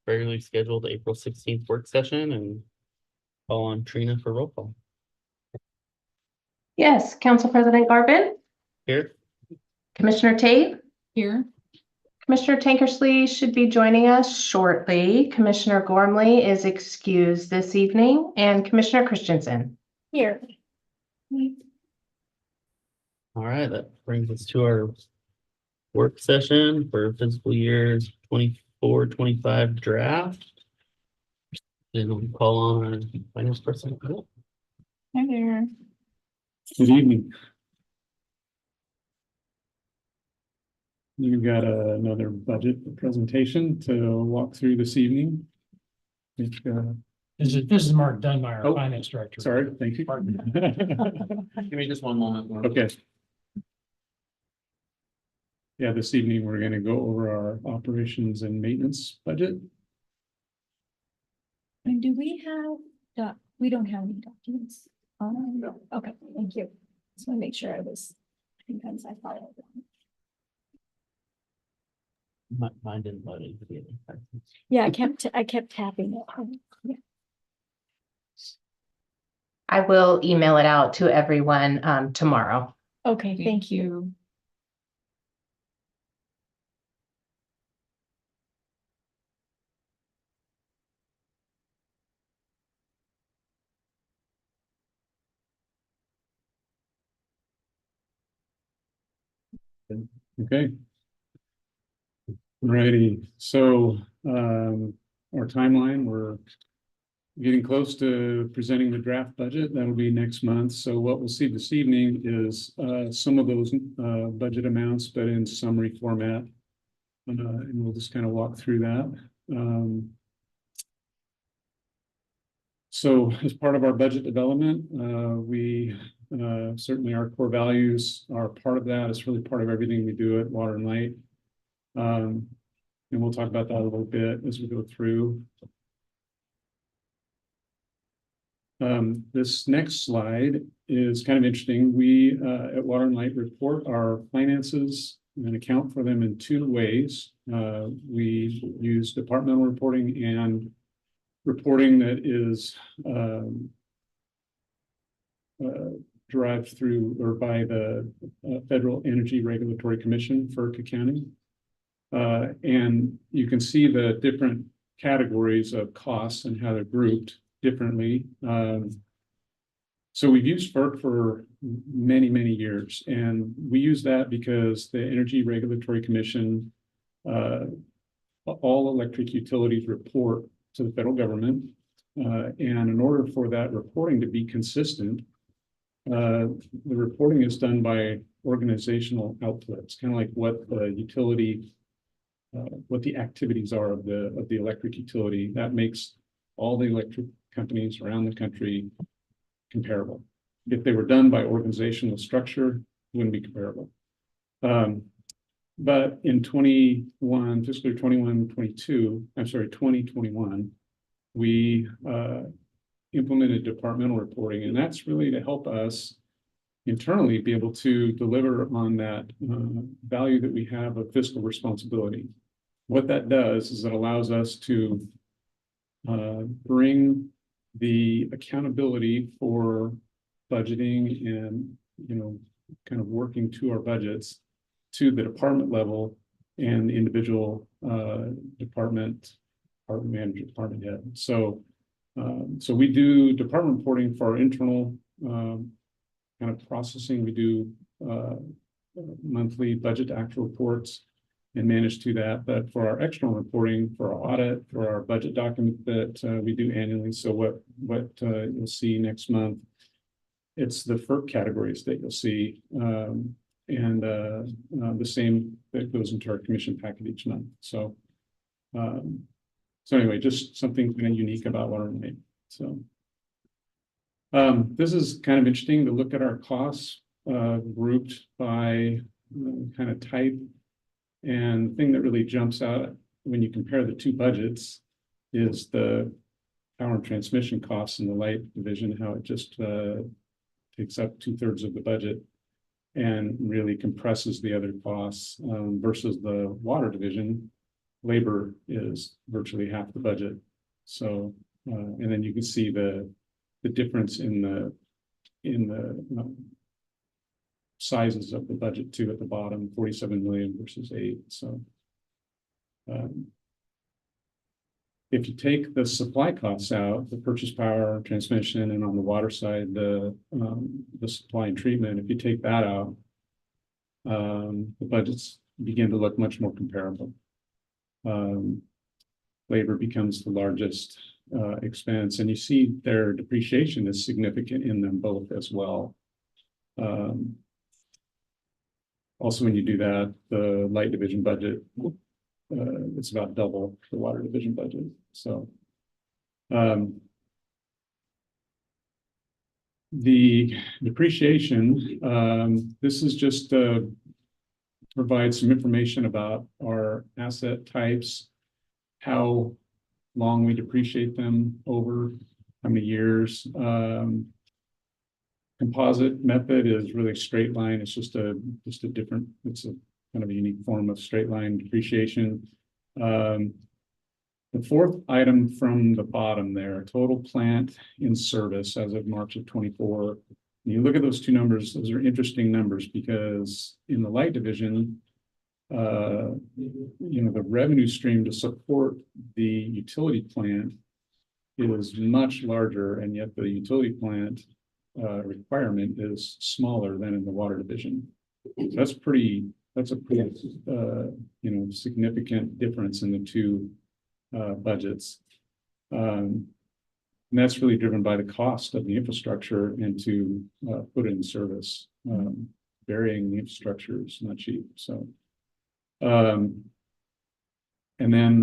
regularly scheduled April 16th work session and call on Trina for roll call. Yes, Council President Garvin, Here. Commissioner Tate, Here. Commissioner Tankersley should be joining us shortly. Commissioner Gormley is excused this evening, and Commissioner Christensen. Here. All right, that brings us to our work session for fiscal year 24-25 draft. Then we'll call on our finance person. Hi there. Good evening. You've got another budget presentation to walk through this evening. This is Mark Dunbar, Oh, Finance Director. Sorry, thank you. Give me just one moment. Okay. Yeah, this evening we're going to go over our operations and maintenance budget. And do we have, we don't have any documents? No. Okay, thank you. Just want to make sure sometimes I follow them. Mine didn't load it. Yeah, I kept tapping it. Yeah. I will email it out to everyone tomorrow. Okay, thank you. Okay. Alrighty, so our timeline, we're getting close to presenting the draft budget. That'll be next month. So what we'll see this evening is some of those budget amounts, but in summary format. And we'll just kind of walk through that. So as part of our budget development, we certainly our core values are part of that. It's really part of everything we do at Water and Light. And we'll talk about that a little bit as we go through. This next slide is kind of interesting. We at Water and Light report our finances and account for them in two ways. We use departmental reporting and reporting that is derived through or by the Federal Energy Regulatory Commission, FERC accounting. And you can see the different categories of costs and how they're grouped differently. So we've used FERC for many, many years, and we use that because the Energy Regulatory Commission, all electric utilities report to the federal government. And in order for that reporting to be consistent, the reporting is done by organizational outputs, kind of like what the utility, what the activities are of the electric utility. That makes all the electric companies around the country comparable. If they were done by organizational structure, it wouldn't be comparable. But in fiscal year 2021, we implemented departmental reporting, and that's really to help us internally be able to deliver on that value that we have of fiscal responsibility. What that does is it allows us to bring the accountability for budgeting and, kind of working to our budgets to the department level and the individual department manager, department head. So we do department reporting for our internal kind of processing. We do monthly budget to actual reports and manage to that. But for our external reporting, for our audit, for our budget document that we do annually. So what you'll see next month, it's the FERC categories that you'll see, and the same that goes into our commission packet each month. So anyway, just something kind of unique about Water and Light. So this is kind of interesting to look at our costs grouped by kind of type. And the thing that really jumps out when you compare the two budgets is the power and transmission costs in the light division, how it just takes up 2/3 of the budget and really compresses the other costs versus the water division, labor is virtually half the budget. So, and then you can see the difference in the sizes of the budget too at the bottom, 47 million versus 8. So, if you take the supply costs out, the purchase power, transmission, and on the water side, the supply and treatment, if you take that out, the budgets begin to look much more comparable. Labor becomes the largest expense, and you see their depreciation is significant in them both as well. Also, when you do that, the light division budget, it's about double the water division budget. So, the depreciation, this is just provide some information about our asset types, how long we depreciate them over, how many years. Composite method is really straight line. It's just a different, it's a kind of a unique form of straight line depreciation. The fourth item from the bottom there, total plant in service as of March of 24. You look at those two numbers, those are interesting numbers because in the light division, the revenue stream to support the utility plant is much larger, and yet the utility plant requirement is smaller than in the water division. So that's a pretty significant difference in the two budgets. And that's really driven by the cost of the infrastructure and to put it in service. Varying the infrastructure is not cheap. So, and then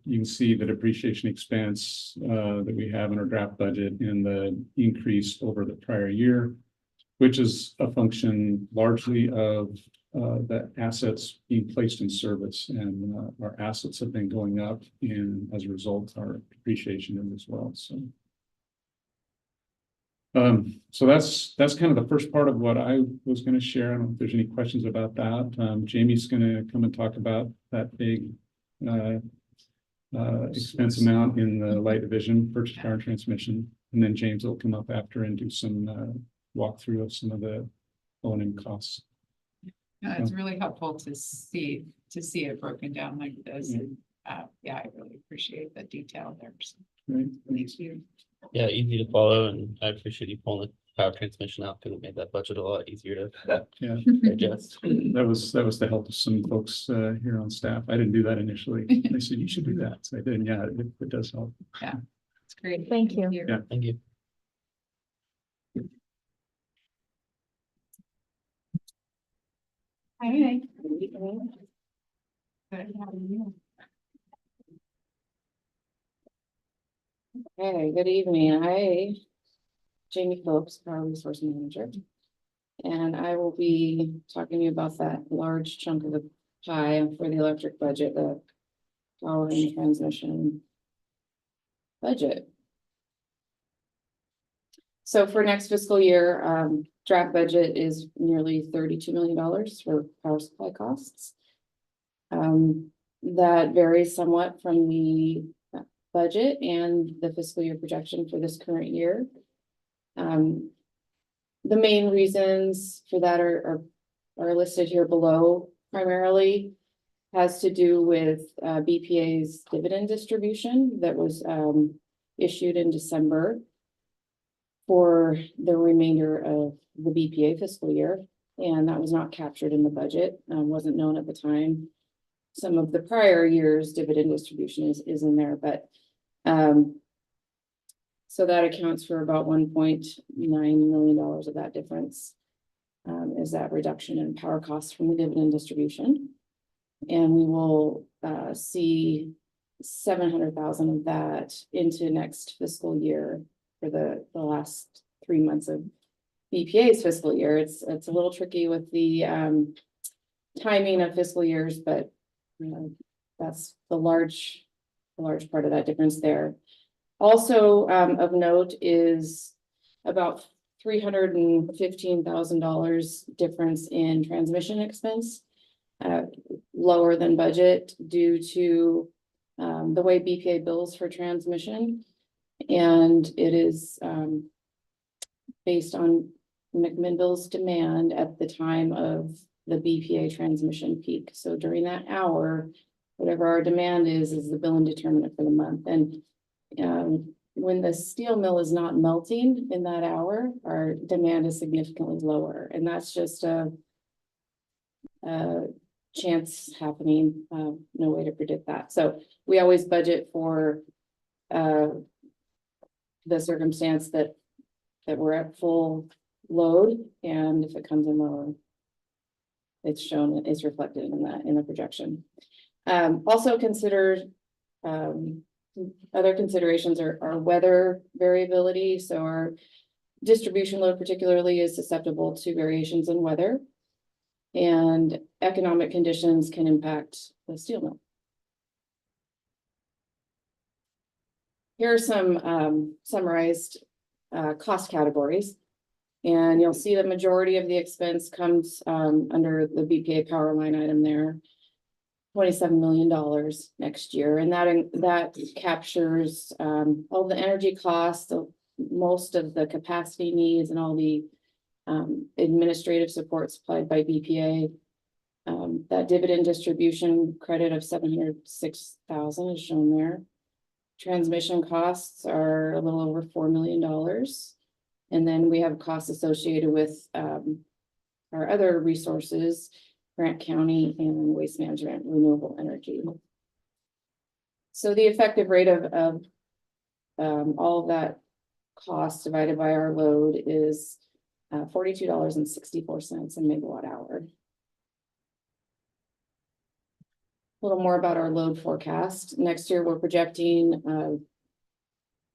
you can see the depreciation expense that we have in our draft budget and the increase over the prior year, which is a function largely of the assets being placed in service, and our assets have been going up, and as a result, our depreciation is as well. So that's kind of the first part of what I was going to share. I don't know if there's any questions about that. Jamie's going to come and talk about that big expense amount in the light division, purchase power and transmission, and then James will come up after and do some walkthrough of some of the O&M costs. Yeah, it's really helpful to see it broken down like this. And, yeah, I really appreciate the detail there. So, Right. thank you. Yeah, easy to follow, and I appreciate you pulling the power transmission out because it made that budget a lot easier to Yeah. digest. That was the help of some folks here on staff. I didn't do that initially. They said you should do that, so I did. And yeah, it does help. It's great. Thank you. Yeah. Thank you. Hi. Good, how are you? Hey, good evening. Jamie Phillips, Power Resource Manager. And I will be talking to you about that large chunk of the pie for the electric budget, the power and transmission budget. So for next fiscal year, draft budget is nearly $32 million for power supply costs. That varies somewhat from the budget and the fiscal year projection for this current year. The main reasons for that are listed here below. Primarily has to do with BPA's dividend distribution that was issued in December for the remainder of the BPA fiscal year, and that was not captured in the budget, wasn't known at the time. Some of the prior years dividend distribution is in there, but so that accounts for about $1.9 million of that difference, is that reduction in power costs from the dividend distribution. And we will see 700,000 of that into next fiscal year for the last 3 months of BPA's fiscal year. It's a little tricky with the timing of fiscal years, but that's the large part of that difference there. Also of note is about $315,000 difference in transmission expense. lower than budget due to the way BPA bills for transmission. And it is based on McMinnville's demand at the time of the BPA transmission peak. So during that hour, whatever our demand is the billing determinant for the month. And when the steel mill is not melting in that hour, our demand is significantly lower. And that's just a chance happening, no way to predict that. So we always budget for the circumstance that we're at full load, and if it comes in lower, it's shown, it's reflected in that, in the projection. Also consider other considerations are weather variability. So our distribution load particularly is susceptible to variations in weather, and economic conditions can impact the steel mill. Here are some summarized cost categories, and you'll see the majority of the expense comes under the BPA power line item there, $27 million next year, and that captures all the energy costs, most of the capacity needs, and all the administrative support supplied by BPA. That dividend distribution credit of $706,000 is shown there. Transmission costs are a little over $4 million. And then we have costs associated with our other resources, Grant County and Waste Management, renewable energy. So the effective rate of all of that cost divided by our load is $42.64 a megawatt hour. A little more about our load forecast. Next year, we're projecting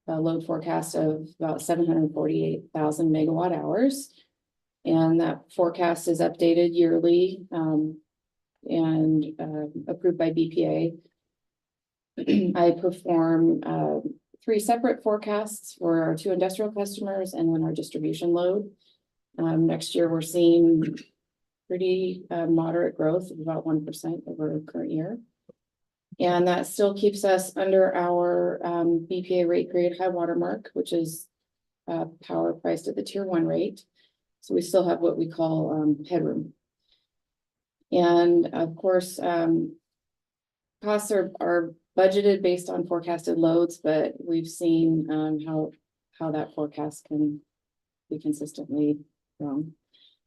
a load forecast of about 748,000 megawatt hours. And that forecast is updated yearly and approved by BPA. I perform 3 separate forecasts for our 2 industrial customers and then our distribution load. Next year, we're seeing pretty moderate growth of about 1% over current year. And that still keeps us under our BPA rate period high water mark, which is power priced at the tier 1 rate. So we still have what we call headroom. And of course, costs are budgeted based on forecasted loads, but we've seen how that forecast can be consistently wrong.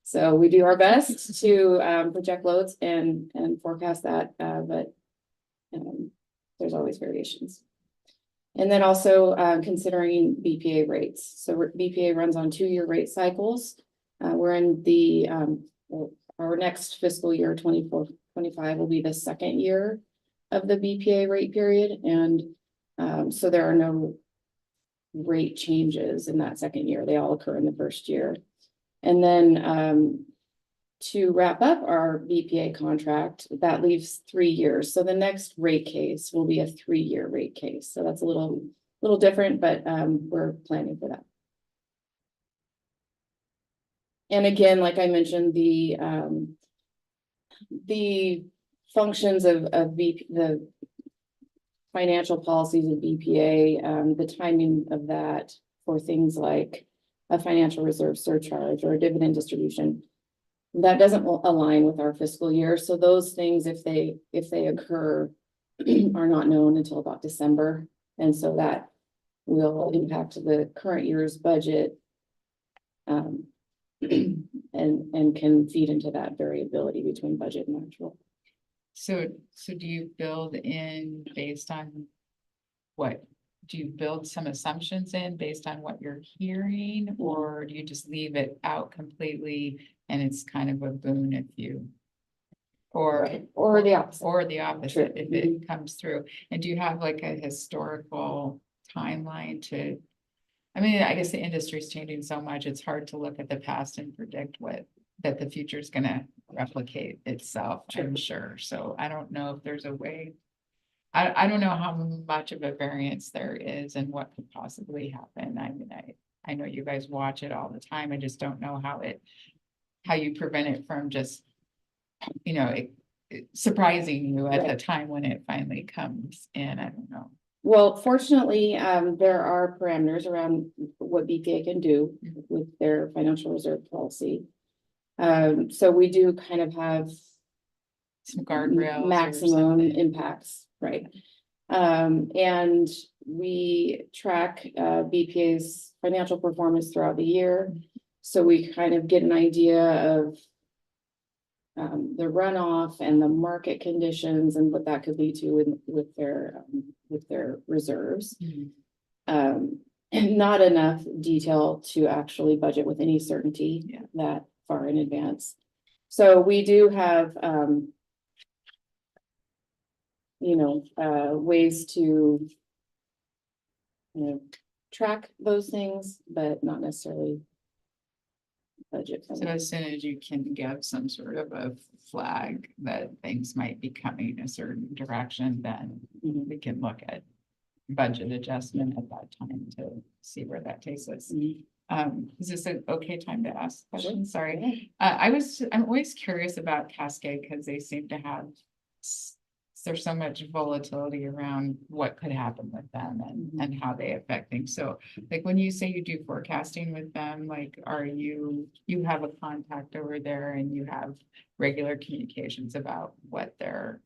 So we do our best to project loads and forecast that, but there's always variations. And then also considering BPA rates. So BPA runs on 2-year rate cycles. We're in the our next fiscal year 24-25 will be the 2nd year of the BPA rate period, and so there are no rate changes in that 2nd year. They all occur in the 1st year. And then to wrap up our BPA contract, that leaves 3 years. So the next rate case will be a 3-year rate case. So that's a little different, but we're planning for that. And again, like I mentioned, the functions of the financial policies of BPA, the timing of that for things like a financial reserve surcharge or a dividend distribution, that doesn't align with our fiscal year. So those things, if they occur, are not known until about December. And so that will impact the current year's budget and can feed into that variability between budget and actual. So do you build in based on what? Do you build some assumptions in based on what you're hearing, or do you just leave it out completely and it's kind of a boon if you, or the opposite. Or the opposite True. if it comes through? And do you have like a historical timeline to, I mean, I guess the industry is changing so much, it's hard to look at the past and predict that the future is going to replicate itself, I'm sure. So I don't know if there's a way. I don't know how much of a variance there is and what could possibly happen. I mean, I know you guys watch it all the time. I just don't know how you prevent it from just, surprising you at the Right. time when it finally comes in, I don't know. Well, fortunately, there are parameters around what BPA can do with their financial reserve policy. So we do kind of have Some guardrails. or maximum something. impacts, right? And we track BPA's financial performance throughout the year. So we kind of get an idea of the runoff and the market conditions and what that could lead to with their reserves. And not enough detail to actually budget with any certainty Yeah. that far in advance. So we do have ways to track those things, but not necessarily budget. for So them. as soon as you can give some sort of a flag that things might be coming a certain direction, then Mhm. we can look at budget adjustment at that time to see where that takes us. Mhm. Is this an okay time to ask questions? Sorry. Yeah. I'm always curious about Cascade because they seem to have, there's so much volatility around what could happen with them and how they affect things. So like when you say you do forecasting with them, like you have a contact over there and you have regular communications about what their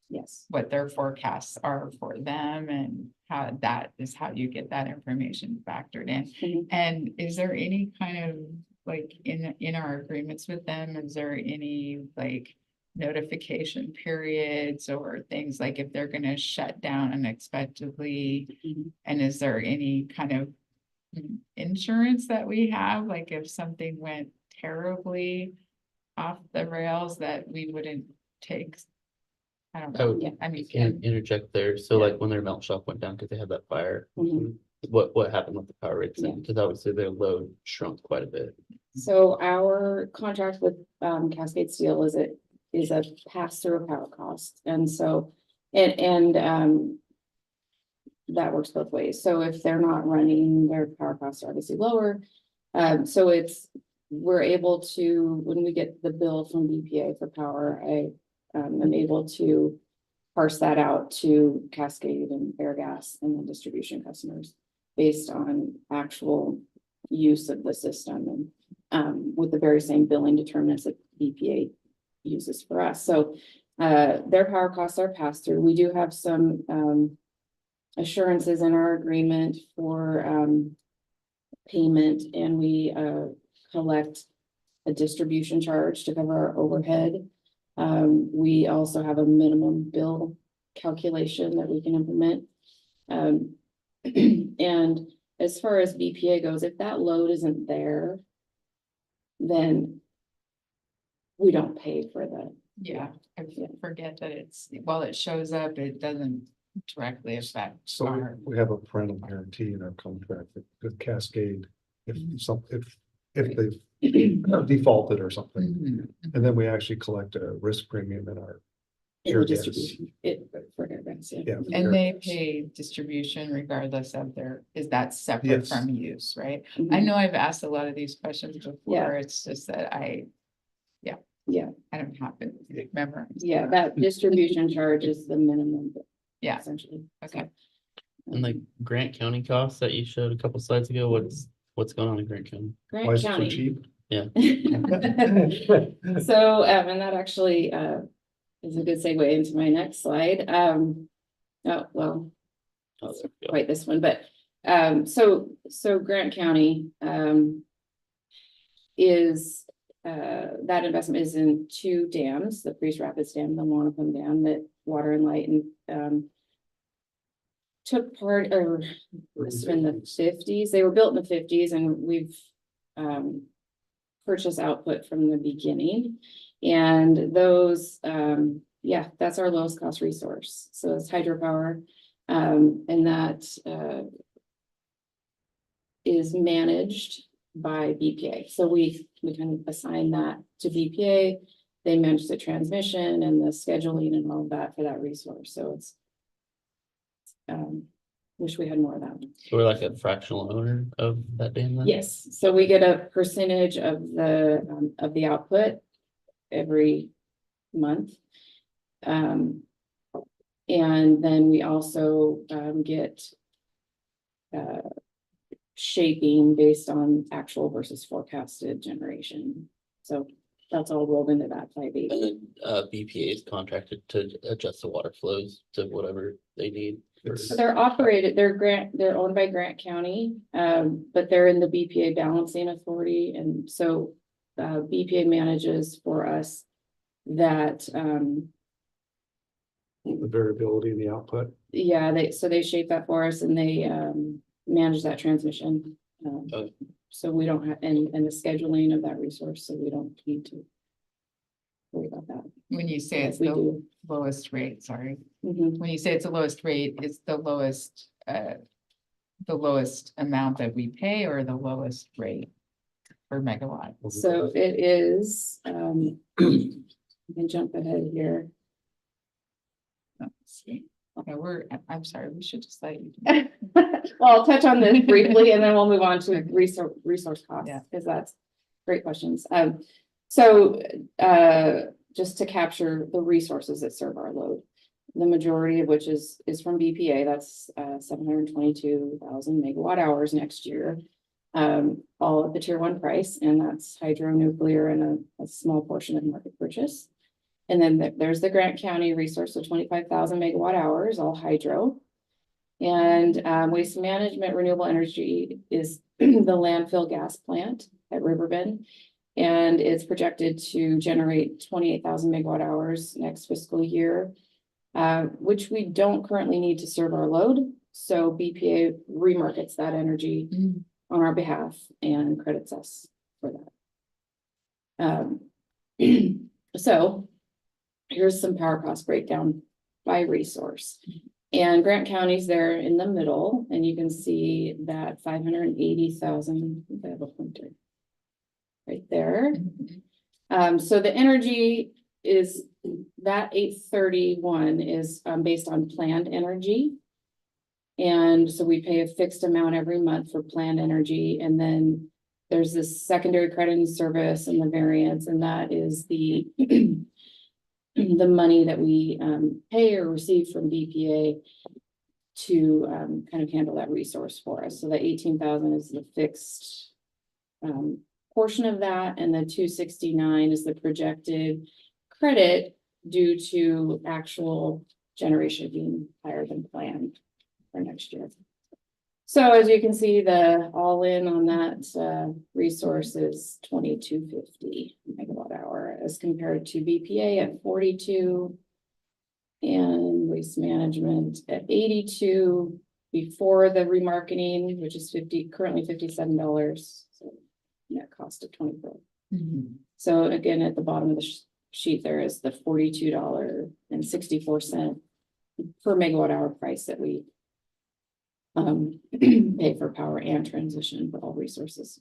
Yes. forecasts are for them and how that is how you get that information factored in. Mhm. And is there any kind of like in our agreements with them, is there any like notification periods or things like if they're gonna shut down unexpectedly? Mhm. And is there any kind of insurance that we have, like if something went terribly off the rails that we wouldn't take? I don't know. Oh, I mean, Can interject there. So Yeah. like when their melt shop went down because they had that fire, Mhm. what happened with the power rates? Yeah. Because obviously their load shrunk quite a bit. So our contract with Cascade Steel is a pass-through of power cost. And so, and that works both ways. So if they're not running, their power costs are obviously lower. So we're able to, when we get the bill from BPA for power, I am able to parse that out to Cascade and Airgas and the distribution customers based on actual use of the system and with the very same billing determinants that BPA uses for us. So their power costs are passed through. We do have some assurances in our agreement for payment, and we collect a distribution charge to cover our overhead. We also have a minimum bill calculation that we can implement. And as far as BPA goes, if that load isn't there, then we don't pay for the. yeah, I Yeah. forget that while it shows up, it doesn't directly affect So our. we have a parental guarantee in our contract with Cascade, if Mhm. they've defaulted or something. Mhm. And then we actually collect a risk premium in our. In the Airgas. distribution, for Airgas, yeah. Yeah. And they pay distribution regardless of is that separate Yes. from use, right? I Mhm. know I've asked a lot of these questions Yeah. before, it's just that Yeah, I don't have to memorize. yeah, that distribution charge is the minimum. Yeah. Essentially. Okay. And like Grant County costs that you showed a couple slides ago, what's going on in Grant County? Why Grant is it so County. cheap? Yeah. So, and that actually is a good segue into my next slide. Oh, well, Oh, there we go. quite this one, but so Grant County is that investment is in two dams, the Priest Rapids Dam, the Wanapum Dam, that Water and Light and took part or was in the 50s. They were built in the 50s, and we've purchased output from the beginning. And those that's our lowest cost resource. So it's hydropower. And that is managed by BPA. So we kind of assign that to BPA. They manage the transmission and the scheduling and all of that for that resource. So it's wish we had more of that. So we're like a fractional owner of that dam then? Yes, so we get a percentage of the output every month. And then we also get shaping based on actual versus forecasted generation. So that's all rolled into that 580. And then BPA is contracted to adjust the water flows to whatever they need. So they're they're owned by Grant County, but they're in the BPA balancing authority, and so BPA manages for us that, The variability in the output. yeah, they shape that for us and they manage that transmission. Okay. So we don't have, and the scheduling of that resource, so we don't need to worry about that. When you say it's We the do. lowest rate, sorry, Mhm. when you say it's the lowest rate, it's the lowest amount that we pay or the lowest rate per megawatt? So it is, I can jump ahead here. Let's see. Okay, I'm sorry, we should just let you. Well, I'll touch on this briefly and then we'll move on to resource costs, Yeah. because that's great questions. So just to capture the resources that serve our load, the majority of which is from BPA, that's 722,000 megawatt hours next year. All at the tier 1 price, and that's hydro, nuclear, and a small portion of market purchase. And then there's the Grant County resource of 25,000 megawatt hours, all hydro. And waste management renewable energy is the landfill gas plant at Riverbend. And it's projected to generate 28,000 megawatt hours next fiscal year, which we don't currently need to serve our load. So BPA remarkets that energy on our behalf and credits us for that. So here's some power cost breakdown by resource. And Grant County's there in the middle, and you can see that 580,000, I think I have a pointer right there. So the energy is that 831 is based on planned energy. And so we pay a fixed amount every month for planned energy. And then there's this secondary crediting service and the variance, and that is the the money that we pay or receive from BPA to kind of handle that resource for us. So the 18,000 is the fixed portion of that, and the 269 is the projected credit due to actual generation being higher than planned for next year. So as you can see, the all-in on that resource is 2250 megawatt hour as compared to BPA at 42 and waste management at 82 before the remarketing, which is currently $57. So net cost of 24. So again, at the bottom of the sheet, there is the $42.64 per megawatt hour price that we pay for power and transition for all resources.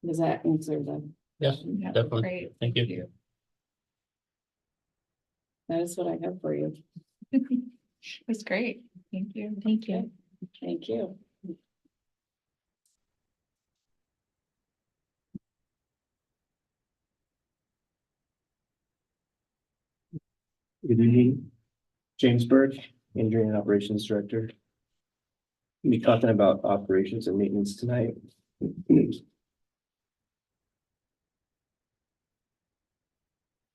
Does that answer the? Yeah, Yeah, definitely. great. Thank you. That is what I have for you. That's great. Thank you. Thank you. Thank you. Good evening, James Burke, Engineering and Operations Director. We'll be talking about operations and maintenance tonight.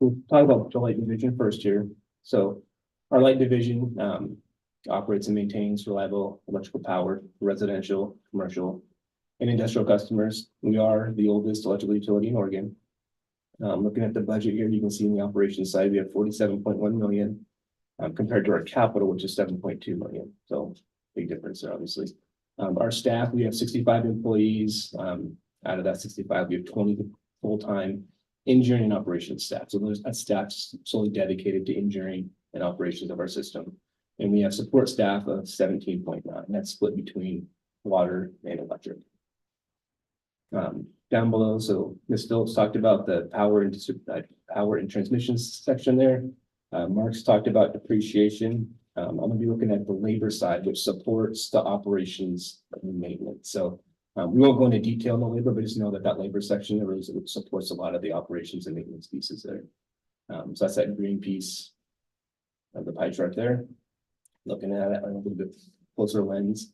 We'll talk about the light division first here. So our light division operates and maintains reliable electrical power for residential, commercial, and industrial customers. We are the oldest electrical utility in Oregon. Looking at the budget here, you can see in the operations side, we have 47.1 million compared to our capital, which is 7.2 million. So big difference there, obviously. Our staff, we have 65 employees. Out of that 65, we have 20 full-time engineering and operations staff. So that staff's solely dedicated to engineering and operations of our system. And we have support staff of 17.9. That's split between water and electric. Down below, so Ms. Phillips talked about the power and transmission section there. Mark's talked about depreciation. I'm gonna be looking at the labor side, which supports the operations and maintenance. So we won't go into detail on the labor, but just know that labor section there really supports a lot of the operations and maintenance pieces there. So that's that green piece of the pie chart there. Looking at it on a little bit closer lens,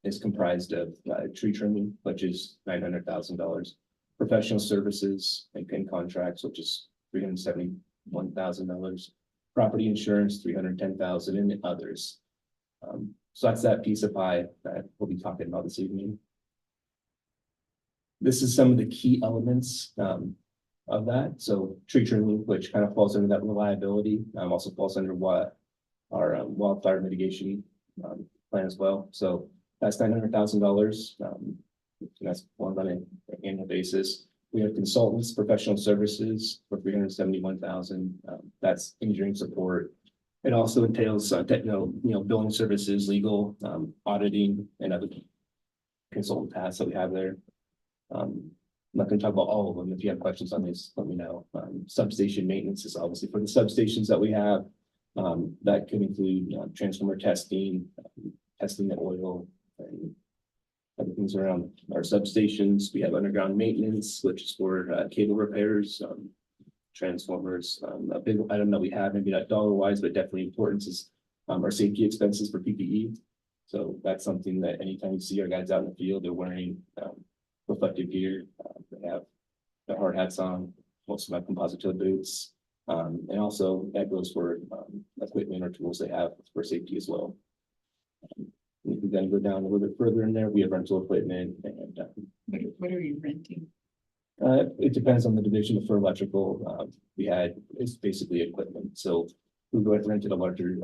is comprised of tree trimming, which is $900,000. Professional services and contracts, which is $371,000. Property insurance, $310,000, and others. So that's that piece of pie that we'll be talking about this evening. This is some of the key elements of that. So tree trimming, which kind of falls under that reliability, also falls under what our wildfire mitigation plan as well. So that's $900,000. That's one on an annual basis. We have consultants, professional services for $371,000. That's engineering support. It also entails billing services, legal, auditing, and other consultant tasks that we have there. I'm not going to talk about all of them. If you have questions on this, let me know. Substation maintenance is obviously for the substations that we have. That could include transformer testing, testing the oil, and other things around our substations. We have underground maintenance, which is for cable repairs, transformers. A big item that we have, maybe not dollar wise, but definitely important, is our safety expenses for PPE. So that's something that anytime you see our guys out in the field, they're wearing reflective gear. They have the hard hats on, most of my composite toe boots. And also that goes for equipment or tools they have for safety as well. We can then go down a little bit further in there. We have rental equipment and What are you renting? it depends on the division. For electrical, it's basically equipment. So we go ahead and rented a larger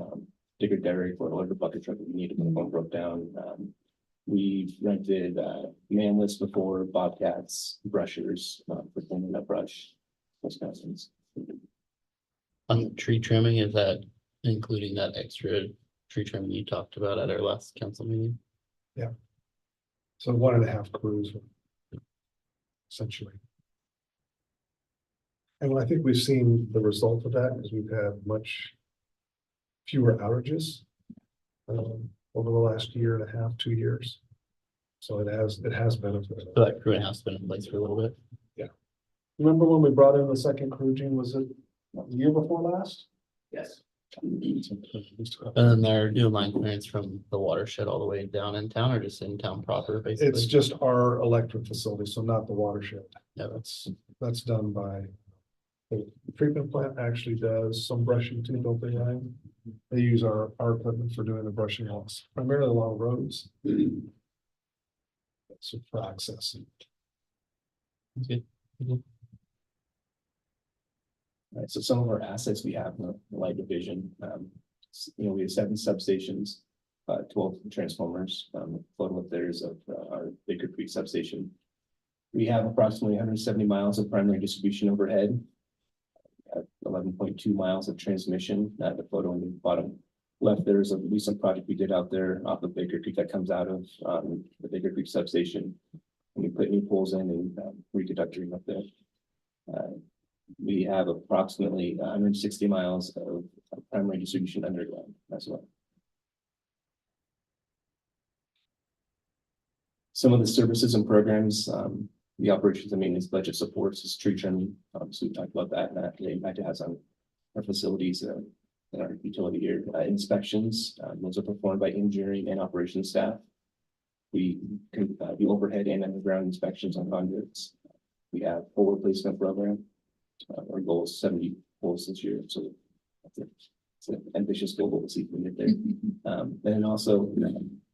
digger derrick or a larger bucket truck that we needed when the phone broke down. We've rented manless before, bobcats, brushers for cleaning up brush, those kinds of things. On the tree trimming, is that including that extra tree trimming you talked about at our last council meeting? So 1.5 crews. Essentially. And I think we've seen the result of that because we've had much fewer outages over the last 1.5, 2 years. So it has benefited. So that crew has been in place for a little bit. Remember when we brought in the second crew, Gene, was it the year before last? Yes. And then they're doing line clearance from the watershed all the way down in town, or just in town proper, basically? It's just our electric facility, so not the watershed. Yeah, That's done by, the treatment plant actually does some brushing too, don't they, Ryan? They use our equipment for doing the brushing loss, primarily along roads. So for access. okay. Right, so some of our assets we have in the light division, we have 7 substations, 12 transformers, photo up there is of our Baker Creek substation. We have approximately 170 miles of primary distribution overhead, 11.2 miles of transmission. The photo in the bottom left, there is a recent project we did out there off of Baker Creek that comes out of the Baker Creek substation. And we put new poles in and reconductoring up there. We have approximately 160 miles of primary distribution underground as well. Some of the services and programs, the operations and maintenance budget supports is tree trimming. So we talked about that and the impact it has on our facilities and our utility here. Inspections, those are performed by engineering and operations staff. We can do overhead and underground inspections on conduits. We have pole replacement program. Our goal is 70 poles this year, so it's an ambitious goal, but we'll see if we get there. And then also,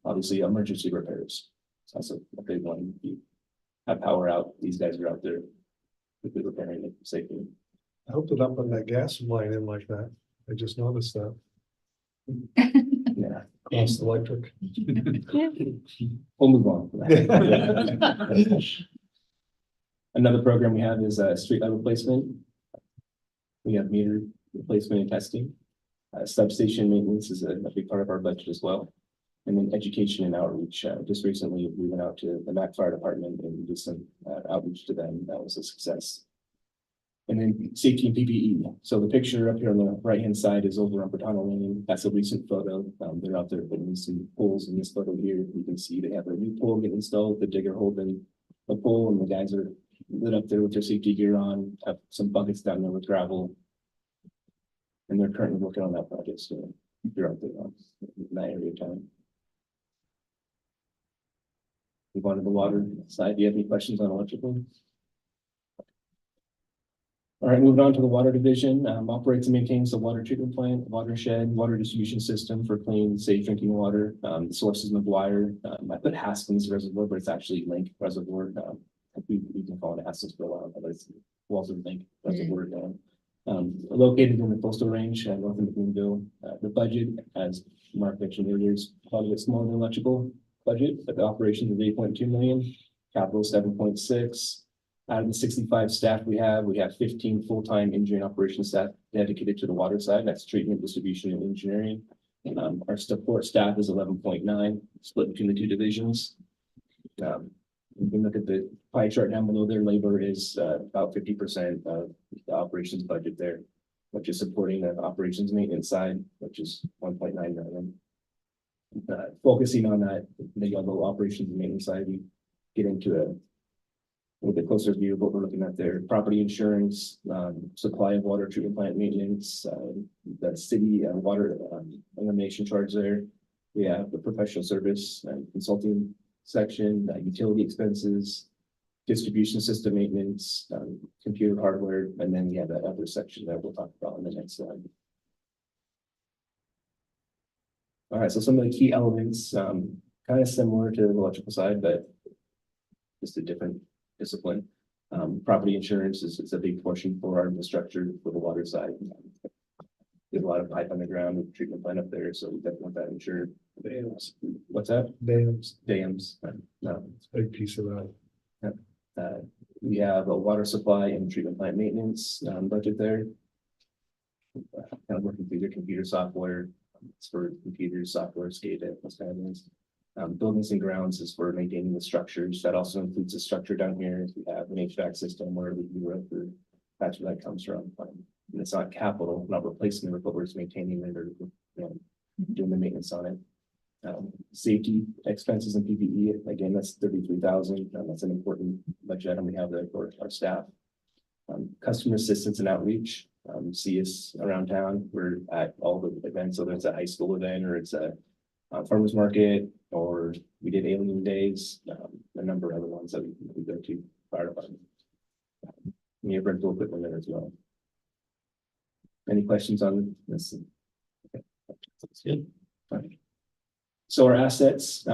obviously, emergency repairs. So that's a big one. If you have power out, these guys are out there quickly repairing it safely. I hope they're not putting that gas line in like that. I just noticed that. Yeah, Cost electric. we'll move on. Another program we have is street light replacement. We have meter replacement and testing. Substation maintenance is a big part of our budget as well. And then education and outreach. Just recently, we went out to the Mac Fire Department and did some outreach to them. That was a success. And then safety and PPE. So the picture up here on the right-hand side is over on Bertano Lane. That's a recent photo. They're out there putting some poles in this photo here. You can see they have a new pole getting installed, the digger holding the pole, and the guys are lit up there with their safety gear on, have some buckets down there with gravel. And they're currently working on that project, so they're out there in that area of town. Move on to the water side. Do you have any questions on electrical? All right, moving on to the water division, operates and maintains the water treatment plant, watershed, water distribution system for clean, safe drinking water. The source is McGuire. I put Haskins Reservoir, but it's actually Link Reservoir. We've been calling it Haskins for a while, but it's Walter Link Reservoir. Located in the coastal range, north of McMinnville. The budget, as Mark mentioned earlier, is probably a bit smaller than electrical budget, but the operation is 8.2 million, capital 7.6. Out of the 65 staff we have 15 full-time engineering operations staff dedicated to the water side. That's treatment, distribution, and engineering. Our support staff is 11.9, split between the two divisions. You can look at the pie chart down below there. Labor is about 50% of the operations budget there, which is supporting the operations maintenance side, which is 1.9 million. Focusing on that, the yellow operations and maintenance side, we get into a little bit closer view of what we're looking at there. Property insurance, supply of water treatment plant maintenance, the city water elimination charge there. We have the professional service and consulting section, utility expenses, distribution system maintenance, computer hardware, and then we have that other section that we'll talk about in the next slide. All right, so some of the key elements, kind of similar to the electrical side, but just a different discipline. Property insurance is a big portion for our infrastructure for the water side. There's a lot of pipe on the ground with the treatment plant up there, so we definitely want that insured. Dams. What's that? Dams. No. It's a big piece of that. We have a water supply and treatment plant maintenance budget there. Kind of working through their computer software. It's for computers, software, SCADA, those kind of things. Buildings and grounds is for maintaining the structures. That also includes the structure down here. We have an HVAC system where we do for that's where that comes from. And it's not capital, not replacing it, but we're just maintaining it or doing the maintenance on it. Safety expenses and PPE, again, that's 33,000. That's an important budget item we have there for our staff. Customer assistance and outreach. See us around town. We're at all the events, whether it's a high school event or it's a farmers market, or we did Alien Days, a number of other ones that we go to, fire department. We have rental equipment there as well. Any questions on this? Okay. That's good. All right. So our assets,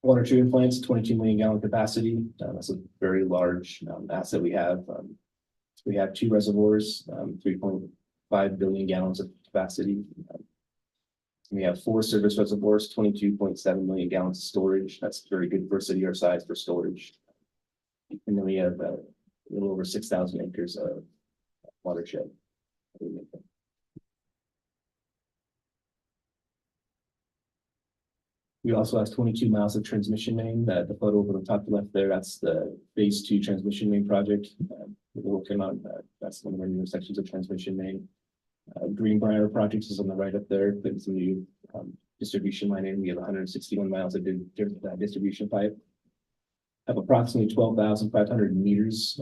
water treatment plants, 22 million gallon capacity. That's a very large asset we have. We have 2 reservoirs, 3.5 billion gallons of capacity. We have 4 service reservoirs, 22.7 million gallons of storage. That's very good for a city our size for storage. And then we have a little over 6,000 acres of watershed. We also have 22 miles of transmission main. The photo over the top left there, that's the phase 2 transmission main project. We're working on that's one of our new sections of transmission main. Greenbrier projects is on the right up there. There's some new distribution line in. We have 161 miles of distribution pipe. Have approximately 12,500 meters.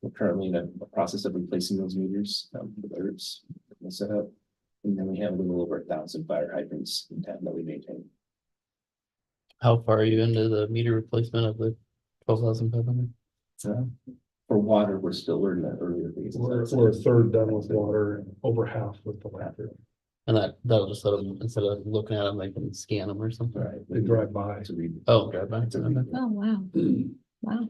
We're currently in a process of replacing those meters with ERBs set up. And then we have a little over 1,000 fire hydrants in town that we maintain. How far are you into the meter replacement of the 12,500? For water, we're in the earlier phases. We're a third done with water and over half with the electric. And that'll just let them, instead of looking at them, they can scan them or something. Right. They drive by. To read. Oh, drive by. To read. Oh, wow. Wow.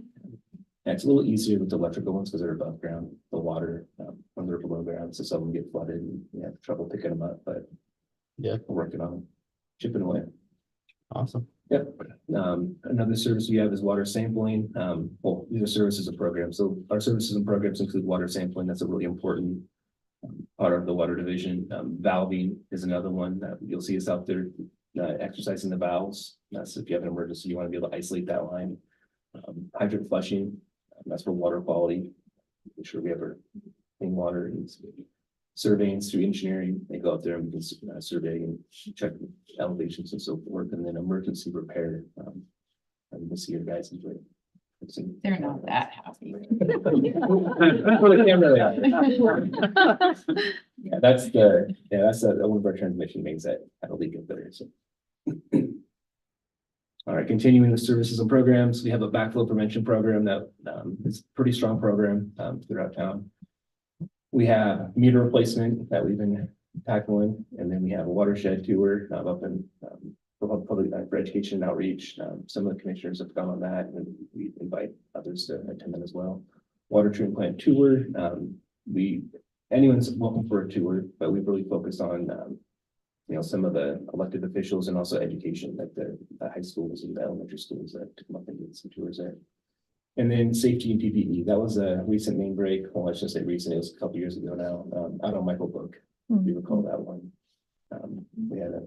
Yeah, it's a little easier with the electrical ones because they're above ground. The water, when they're below ground, so some of them get flooded and we have trouble picking them up, but Yeah. we're working on chipping away. Awesome. Yep. Another service we have is water sampling. Well, these are services and programs. So our services and programs include water sampling. That's a really important part of the water division. Valving is another one that you'll see us out there exercising the valves. That's if you have an emergency, you want to be able to isolate that line. Hydrant flushing, that's for water quality. Make sure we have our clean water. And surveying through engineering, they go out there and survey and check elevations and so forth, and then emergency repair. And we'll see your guys enjoy it. They're not that happy. For the camera, they are. Yeah, that's one of our transmission mains that had a leak up there, so. All right, continuing the services and programs, we have a backflow prevention program that is a pretty strong program throughout town. We have meter replacement that we've been tackling, and then we have a watershed tour up in for public for education and outreach. Some of the commissioners have gone on that, and we invite others to attend that as well. Water treatment plant tour. Anyone's welcome for a tour, but we've really focused on some of the elected officials and also education, like the high schools and the elementary schools that to come up and get some tours there. And then safety and PPE. That was a recent main break. Well, I shouldn't say recent, it was a couple years ago now, out on Michael Book. If you recall that one. We had a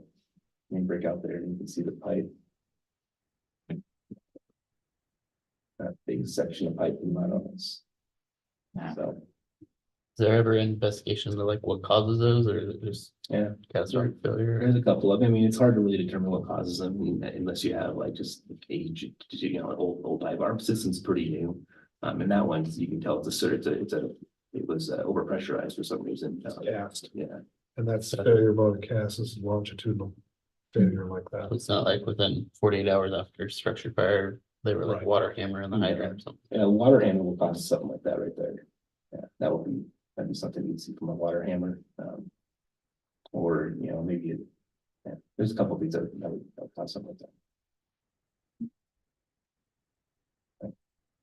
main break out there, and you can see the pipe. That big section of pipe in my office. Yeah. So, Is there ever an investigation into like what causes those, or is it just yeah, catastrophic failure? there's a couple of, I mean, it's hard to really determine what causes them unless you have like just age, old pipe. Our system's pretty new. And that one, you can tell it was overpressurized for some reason. Cast. Yeah. And that's failure mode cast is longitudinal failure like that. It's not like within 48 hours after structure fire, they were like Right. water hammer in the hydrant or something. Yeah, water hammer will cause something like that right there. Yeah, that'd be something you'd see from a water hammer. Or, maybe there's a couple of things that would cause something like that.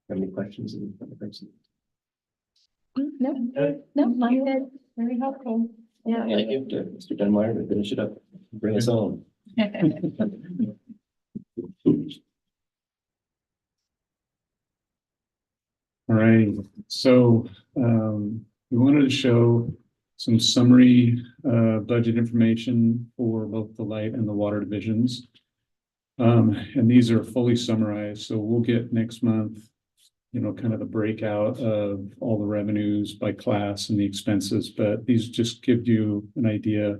Have any questions? No, no, I'm good. Very helpful. Yeah. Thank you to Mr. Dunmire to finish it up, bring us home. All right, so we wanted to show some summary budget information for both the light and the water divisions. And these are fully summarized, so we'll get next month, kind of the breakout of all the revenues by class and the expenses, but these just give you an idea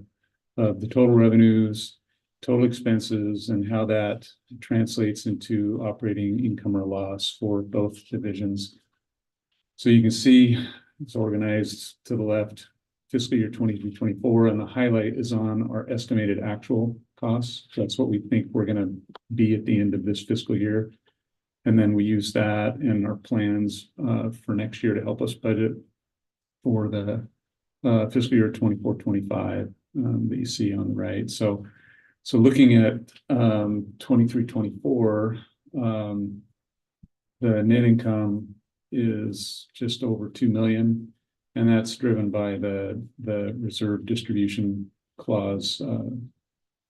of the total revenues, total expenses, and how that translates into operating income or loss for both divisions. So you can see it's organized to the left, fiscal year 23-24, and the highlight is on our estimated actual costs. That's what we think we're going to be at the end of this fiscal year. And then we use that in our plans for next year to help us budget for the fiscal year 24-25 that you see on the right. So looking at 23-24, the net income is just over 2 million, and that's driven by the reserve distribution clause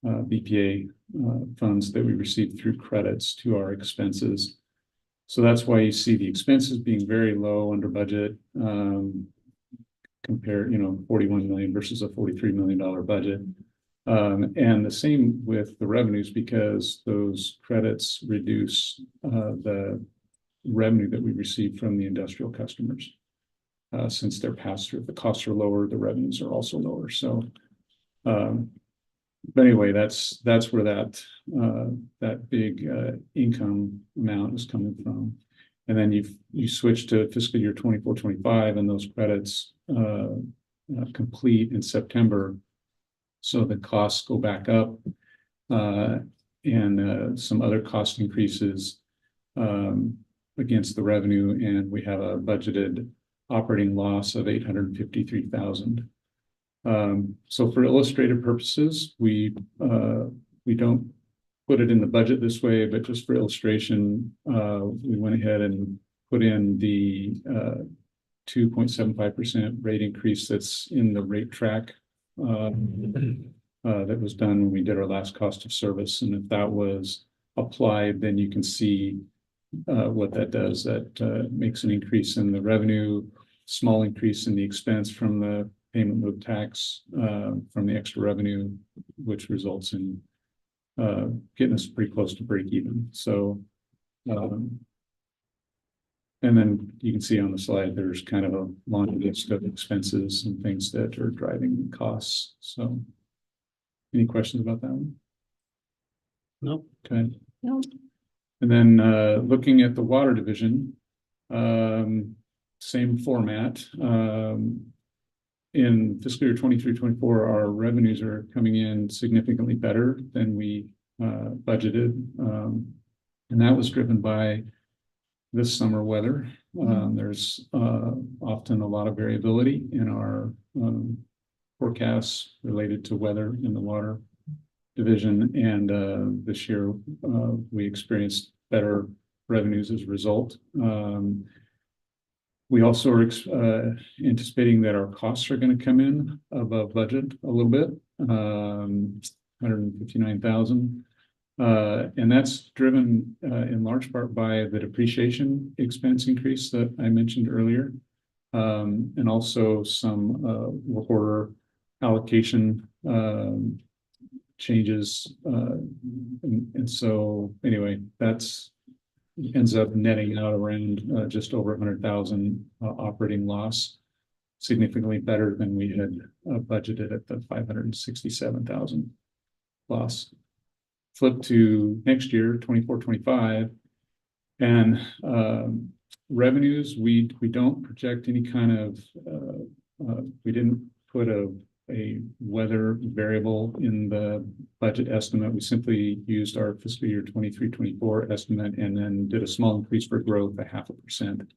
BPA funds that we received through credits to our expenses. So that's why you see the expenses being very low under budget, compared, 41 million versus a $43 million budget. And the same with the revenues, because those credits reduce the revenue that we receive from the industrial customers. Since they're passed through, the costs are lower, the revenues are also lower. So, but anyway, that's where that big income amount is coming from. And then you switch to fiscal year 24-25, and those credits complete in September. So the costs go back up, and some other cost increases against the revenue, and we have a budgeted operating loss of 853,000. So for illustrative purposes, we don't put it in the budget this way, but just for illustration, we went ahead and put in the 2.75% rate increase that's in the rate track that was done when we did our last cost of service. And if that was applied, then you can see what that does. That makes an increase in the revenue, small increase in the expense from the payment mode tax from the extra revenue, which results in getting us pretty close to break even. So, and then you can see on the slide, there's kind of a long list of expenses and things that are driving costs. So any questions about that one? Nope. Okay. No. And then looking at the water division, same format. In fiscal year 23-24, our revenues are coming in significantly better than we budgeted. And that was driven by this summer weather. There's often a lot of variability in our forecasts related to weather in the water division. And this year we experienced better revenues as a result. We also are anticipating that our costs are going to come in above budget a little bit, 159,000. And that's driven in large part by the depreciation expense increase that I mentioned earlier, and also some work order allocation changes. And so anyway, that's ends up netting out around just over 100,000 operating loss, significantly better than we had budgeted at the 567,000 loss. Flip to next year, 24-25, and revenues, we don't project any kind of we didn't put a weather variable in the budget estimate. We simply used our fiscal year 23-24 estimate and then did a small increase for growth, 0.5%.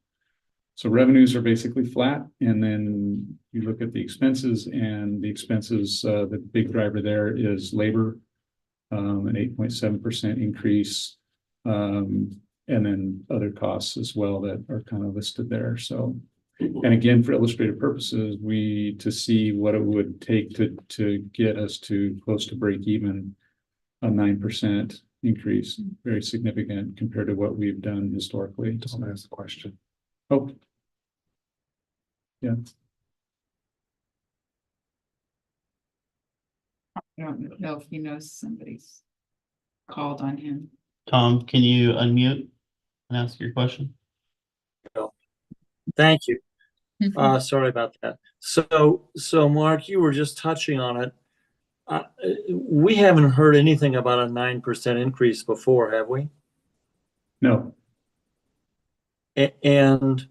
So revenues are basically flat, and then you look at the expenses, and the expenses, the big driver there is labor, an 8.7% increase, and then other costs as well that are kind of listed there. So, and again, for illustrative purposes, to see what it would take to get us to close to break even, a 9% increase, very significant compared to what we've done historically. Don't ask the question. Oh, yeah. I don't know if he knows somebody's called on him. Tom, can you unmute and ask your question? Thank you. Sorry about that. So Mark, you were just touching on it. We haven't heard anything about a 9% increase before, have we? No. And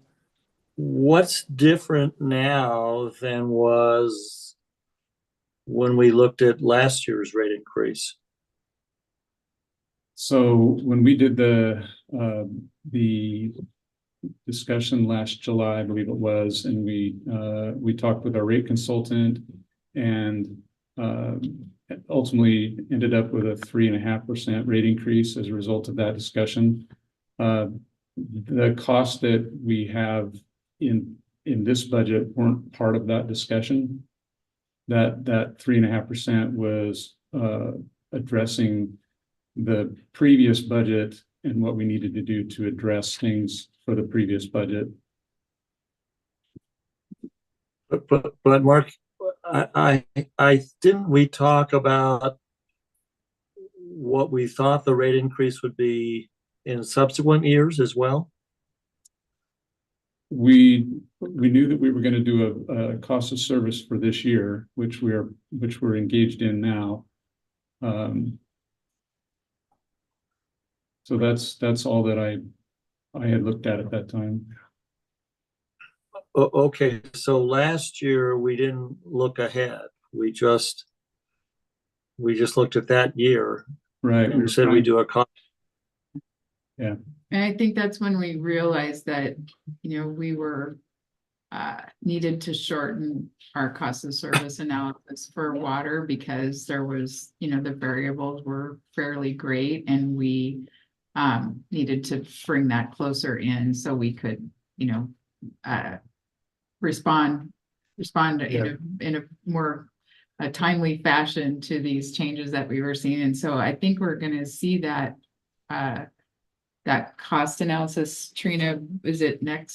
what's different now than was when we looked at last year's rate increase? So when we did the discussion last July, I believe it was, and we talked with our rate consultant, and ultimately ended up with a 3.5% rate increase as a result of that discussion. The costs that we have in this budget weren't part of that discussion. That 3.5% was addressing the previous budget and what we needed to do to address things for the previous budget. But Mark, I didn't we talk about what we thought the rate increase would be in subsequent years as well? We knew that we were going to do a cost of service for this year, which we're engaged in now. So that's all that I had looked at that time. Okay, so last year we didn't look ahead. We just looked at that year. Right. And said we do a cost. Yeah. And I think that's when we realized that, we were needed to shorten our cost of service analysis for water, because there was, the variables were fairly great, and we needed to bring that closer in so we could, respond in a more timely fashion to these changes that we were seeing. And so I think we're going to see that that cost analysis, Trina, is it in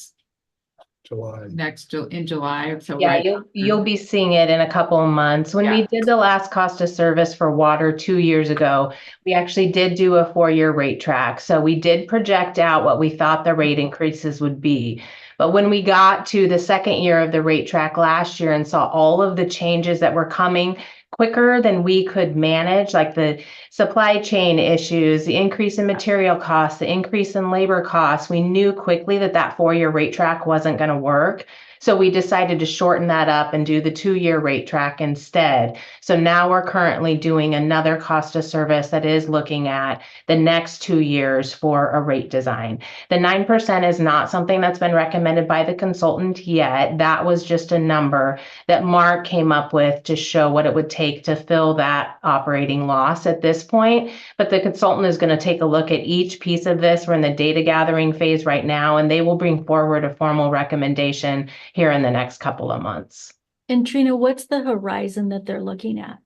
July? So Yeah, you'll be seeing it in a couple of months. When we did the last cost of service for water 2 years ago, we actually did do a 4-year rate track. So we did project out what we thought the rate increases would be. But when we got to the second year of the rate track last year and saw all of the changes that were coming quicker than we could manage, like the supply chain issues, the increase in material costs, the increase in labor costs. We knew quickly that that 4-year rate track wasn't going to work. So we decided to shorten that up and do the 2-year rate track instead. So now we're currently doing another cost of service that is looking at the next 2 years for a rate design. The 9% is not something that's been recommended by the consultant yet. That was just a number that Mark came up with to show what it would take to fill that operating loss at this point. But the consultant is going to take a look at each piece of this. We're in the data gathering phase right now, and they will bring forward a formal recommendation here in the next couple of months. And Trina, what's the horizon that they're looking at?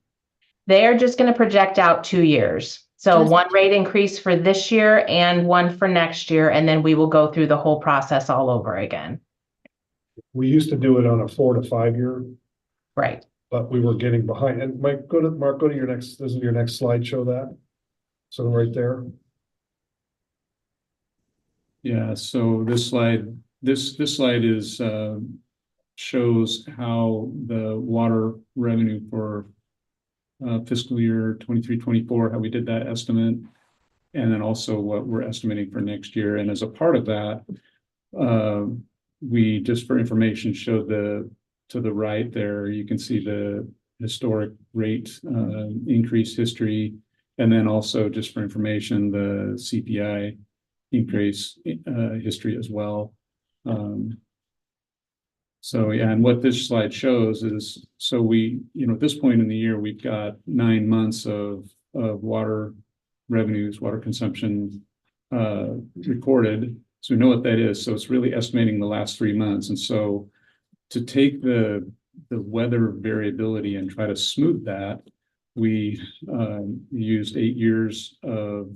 They're just going to project out 2 years. So Just- one rate increase for this year and one for next year, and then we will go through the whole process all over again. We used to do it on a 4 to 5 year, Right. but we were getting behind. And Mark, go to your next, this is your next slide, show that. So right there. Yeah, so this slide is, shows how the water revenue for fiscal year 23-24, how we did that estimate, and then also what we're estimating for next year. And as a part of that, we just for information showed to the right there, you can see the historic rate increase history, and then also just for information, the CPI increase history as well. So yeah, and what this slide shows is, so we, at this point in the year, we've got 9 months of water revenues, water consumption recorded. So we know what that is. So it's really estimating the last 3 months. And so to take the weather variability and try to smooth that, we used 8 years of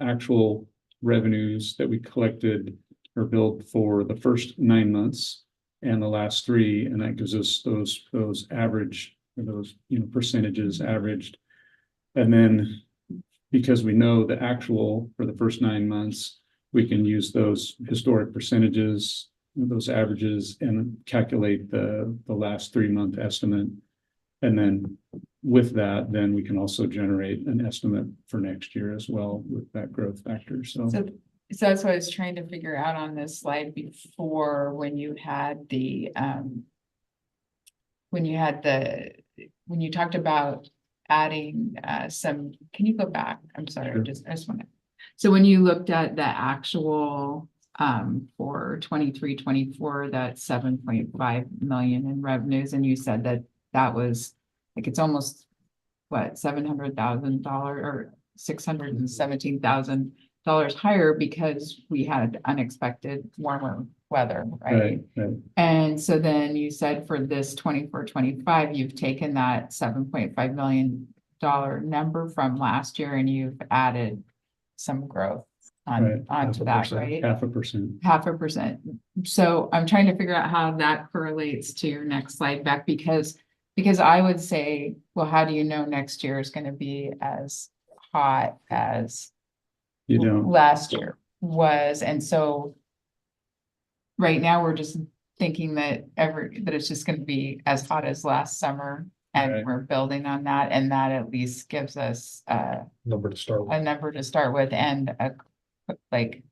actual revenues that we collected or billed for the first 9 months and the last 3, and that gives us those average, or those percentages averaged. And then because we know the actual for the first 9 months, we can use those historic percentages, those averages, and calculate the last 3-month estimate. And then with that, then we can also generate an estimate for next year as well with that growth factor. So that's what I was trying to figure out on this slide before, when you talked about adding some, can you go back? I'm sorry, Sure. I just want to. So when you looked at the actual for 23-24, that 7.5 million in revenues, and you said that was like, it's almost what, $700,000 or $617,000 higher because we had unexpected warmer weather, right? Right. And so then you said for this 24-25, you've taken that $7.5 million number from last year and you've added some growth onto that, right? 0.5%. 0.5%. So I'm trying to figure out how that correlates to your next slide back, because I would say, well, how do you know next year is going to be as hot as You don't. last year was? And so right now we're just thinking that it's just going to be as hot as last summer, and Right. we're building on that, and that at least gives us Number to start with. a number to start with, and like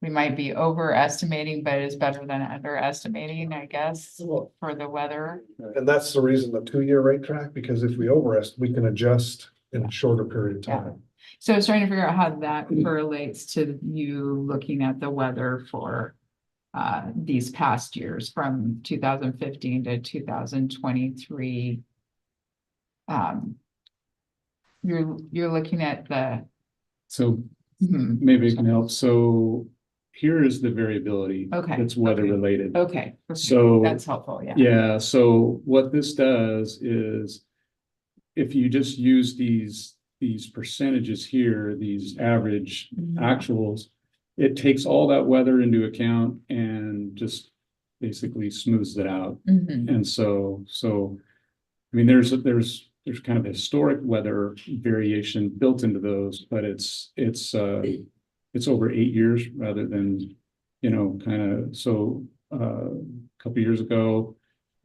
we might be overestimating, but it's better than underestimating, I guess, for the weather. And that's the reason the 2-year rate track, because if we overestimate, we can adjust in a shorter period of Yeah. time. So I was trying to figure out how that correlates to you looking at the weather for these past years from 2015 to 2023. You're looking at the. So maybe it can help. So here is the variability. Okay, That's weather okay. related. Okay. So That's helpful, yeah. Yeah, so what this does is if you just use these percentages here, these average Mhm. actuals, it takes all that weather into account and just basically smooths it out. Mhm. And so I mean, there's kind of historic weather variation built into those, but it's over 8 years rather than, kind of, so a couple years ago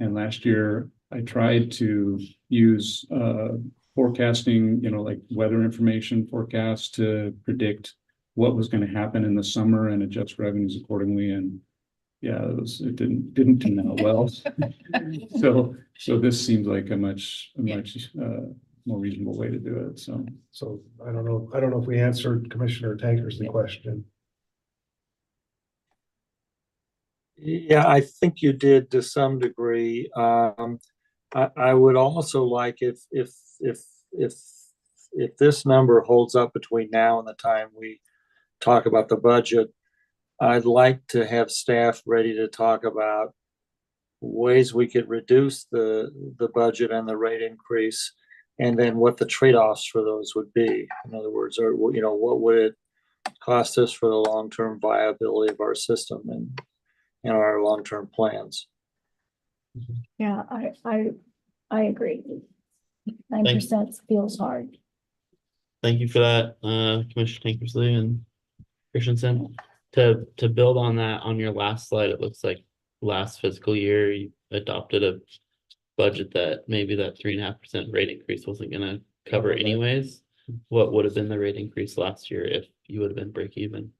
and last year, I tried to use forecasting, like weather information forecasts to predict what was going to happen in the summer and adjust revenues accordingly. And yeah, it didn't turn out well. So this seems like a much more reasonable way to do it. So I don't know if we answered Commissioner Tanker's question. Yeah, I think you did to some degree. I would also like if this number holds up between now and the time we talk about the budget, I'd like to have staff ready to talk about ways we could reduce the budget and the rate increase, and then what the trade-offs for those would be. In other words, or what would it cost us for the long-term viability of our system and our long-term plans. Yeah, I agree. 9% feels hard. Thank you for that, Commissioner Tankersley and Christensen. To build on that, on your last slide, it looks like last fiscal year you adopted a budget that maybe that 3.5% rate increase wasn't gonna cover anyways. What would have been the rate increase last year if you would have been break even?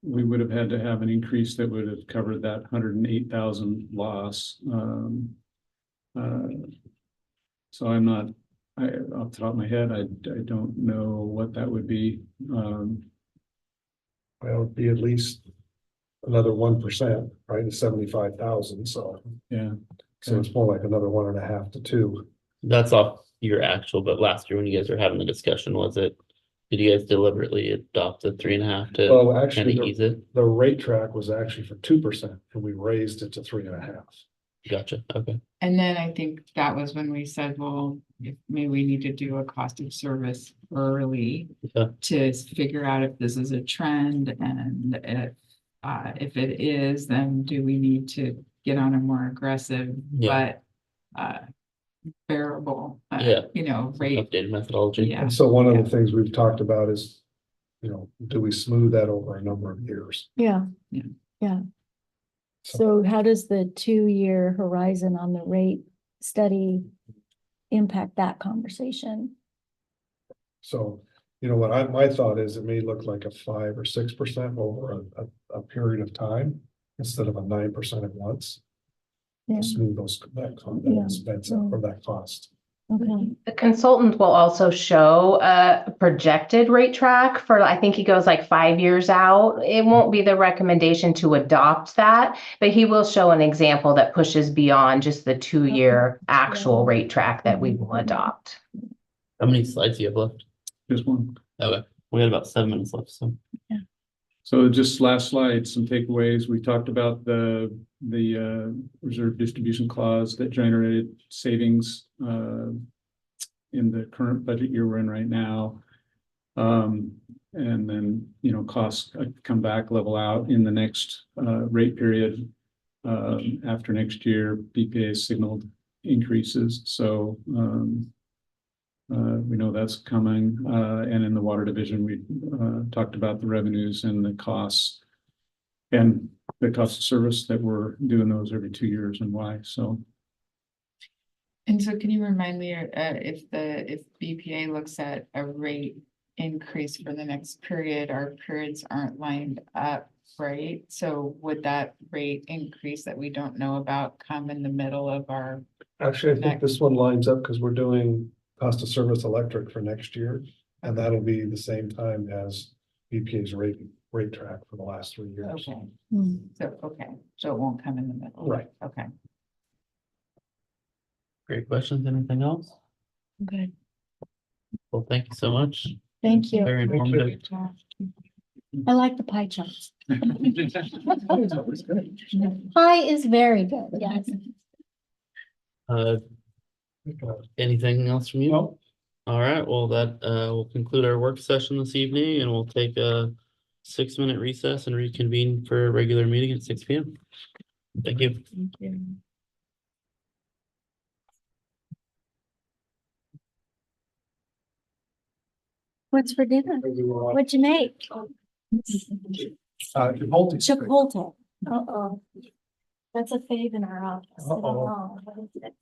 We would have had to have an increase that would have covered that 108,000 loss. So I'm not, off the top of my head, I don't know what that would be. Well, it would be at least another 1%, right? It's 75,000. So Yeah. so it's more like another 1.5 to 2. That's off your actual, but last year when you guys were having the discussion, did you guys deliberately adopt the 3.5 to Well, actually, kind of ease it? the rate track was actually for 2%, and we raised it to 3.5. Gotcha. Okay. And then I think that was when we said, well, maybe we need to do a cost of service early Yeah. to figure out if this is a trend, and if it is, then do we need to get on a more aggressive Yeah. but bearable, Yeah. rate. Updated methodology. Yeah. And so one of the things we've talked about is, do we smooth that over a number of years? Yeah. Yeah. Yeah. So how does the 2-year horizon on the rate study impact that conversation? So, what my thought is, it may look like a 5 or 6% over a period of time instead of a 9% at once. Yeah. To smooth that expense out or that cost. Okay. The consultant will also show a projected rate track for, I think he goes like 5 years out. It won't be the recommendation to adopt that, but he will show an example that pushes beyond just the 2-year actual rate track that we will adopt. How many slides do you have left? Just one. Okay. We had about 7 minutes left, so. So just last slide, some takeaways. We talked about the reserve distribution clause that generated savings in the current budget year we're in right now. And then, costs come back, level out in the next rate period. After next year, BPA signaled increases. So we know that's coming, and in the water division, we talked about the revenues and the costs and the cost of service that we're doing those every 2 years and why. So. And so can you remind me if BPA looks at a rate increase for the next period, our periods aren't lined up, right? So would that rate increase that we don't know about come in the middle of our? Actually, I think this one lines up because we're doing cost of service electric for next year. And that'll be the same time as BPA's rate track for the last 3 years. Okay, Hmm. so it won't come in the middle. Right. Okay. Great questions. Anything else? Okay. Well, thank you so much. Thank you. Very informative. I like the pie charts. Pie is very good, yes. Anything else from you? No. All right, well, that will conclude our work session this evening, and we'll take a 6-minute recess and reconvene for a regular meeting at 6 p.m. Thank you. Thank you. What's for dinner? What'd you make? Chipotle. Chipotle. Uh-oh. That's a fave in our office. I don't Uh-oh. know. What is it?